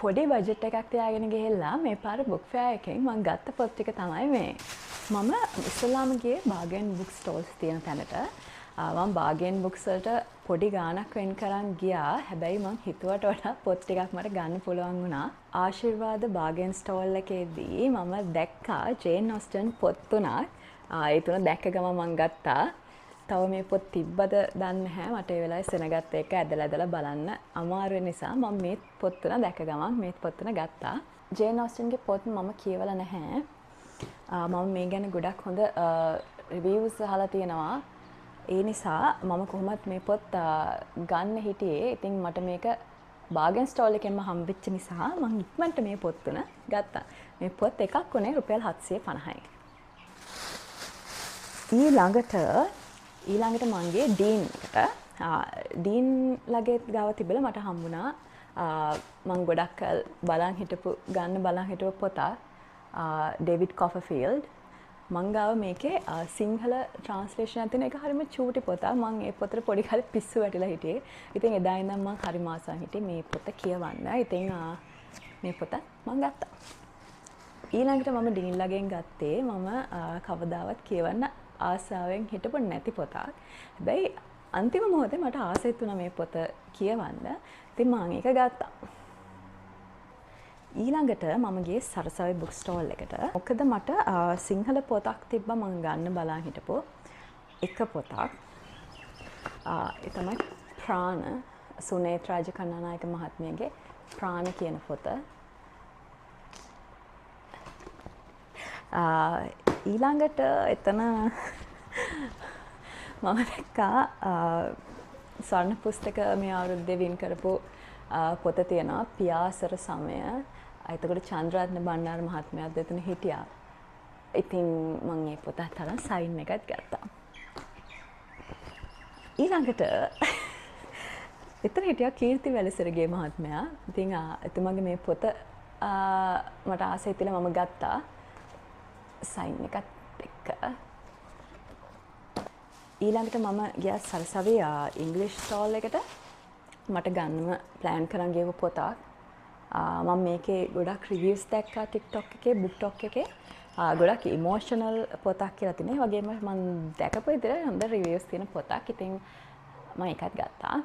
පොඩි බජට් එකක් තියාගෙන ගිහිල්ලා මේ පාර බුක් ෆෙයාර් එකෙන් මම ගත්ත පොත් ටික තමයි මේ. මම ඉස්සෙල්ලාම ගියේ බාගන් බුක් ස්ටෝල්ස් තියෙන තැනට. මම බාගන් බුක්ස් වලට පොඩි ගාණක් වෙන් කරන් ගියා. හැබැයි මම හිතුවට වඩා පොත් ටිකක් මට ගන්න පුළුවන් වුණා. ආශිර්වාද බාගන් ස්ටෝල් එකේදී මම දැක්කා ජේන් ඔස්ටන් පොත් තුනක්. ඒ තුන දැක්ක ගමන් මම ගත්තා. තව මේ පොත් තිබ්බද දන්නේ නැහැ. මට ඒ වෙලාවේ සෙනගත් එක ඇදලා බලන්න අමාරු නිසා මම මේ පොත් තුන දැක ගමන් මේ පොත් තුන ගත්තා. ජේන් ඔස්ටන්ගේ පොත් මම කියවලා නැහැ. මම මේ ගැන ගොඩක් හොඳ රිවිව්ස් අහලා තියෙනවා. ඒ නිසා මම කොහොමත් මේ පොත් ගන්න හිටියේ. ඉතින් මට මේක බාගන් ස්ටෝල් එකෙන්ම හම්බෙච්ච නිසා මම ඉක්මනට මේ පොත් තුන ගත්තා. මේ පොත් එකක් උනේ රුපියල් 750යි. ඊළඟට මගේ ඩීන් එකට ඩීන් ලගේ ගාව තිබිලා මට හම්බුණා මම ගොඩක් ගන්න බලන් හිටපු පොතක් ඩේවිඩ් කොපර්ෆීල්ඩ් මං ගාව මේකේ සිංහල ට්‍රාන්ස්ලේෂන් එකක් තියෙන එක හරිම චූටි පොතක්. මම මේ පොතට පොඩි කාලේ පිස්සු වැටිලා හිටියේ. ඉතින් එදා ඉඳන් මම හරි මාසන් හිටියේ මේ පොත කියවන්න. ඉතින් මේ පොත මම ගත්තා. ඊළඟට මම ඩීන් ලගෙන් ගත්තේ මම කවදාවත් කියවන්න ආසාවෙන් හිටපු නැති පොතක්. හැබැයි අන්තිම මොහොතේ මට ආසෙත් වුණා මේ පොත කියවන්න. ඉතින් මම ඒක ගත්තා. ඊළඟට මම ගියේ සරසවි බුක් ස්ටෝල් එකට. මොකද මට සිංහල පොතක් තිබ්බා මම ගන්න බලන් හිටපු එක පොතක්. ඒ තමයි ප්‍රාණ සුනේත් රාජකන්නානායක මහත්මියගේ ප්‍රාණ කියන පොත. ඊළඟට එතන මම දැක්කා ස්වර්ණ පුස්තක මේ අවුරුද්දේ වින් කරපු පොත තියෙනවා පියාසර සමය. එතකොට චන්ද්‍රරත්න බණ්ඩාර මහත්මයාත් එතන හිටියා. ඉතින් මම මේ පොත අතලා සයින් එකක් ගත්තා. ඊළඟට එතන හිටියා කීර්ති වැලිසරගේ මහත්මයා. ඉතින් එතුමාගේ මේ පොත මට ආසයි තියලා මම ගත්තා. සයින් එකත් එක්ක. ඊළඟට මම ගියා සරසවි ඉංග්‍රීසි ස්ටෝල් එකට. මට ගන්නම ප්ලෑන් කරන් ගියපු පොතක්. මම මේකේ ගොඩක් රිවිව්ස් දැක්කා TikTok එකේ, BookTok එකේ. ගොඩක් ඉමෝෂනල් පොතක් කියලා තියෙනවා. ඒ වගේම මම දැකපු විදිහට හොඳ රිවිව්ස් තියෙන පොතක්. ඉතින් මම ඒකත් ගත්තා.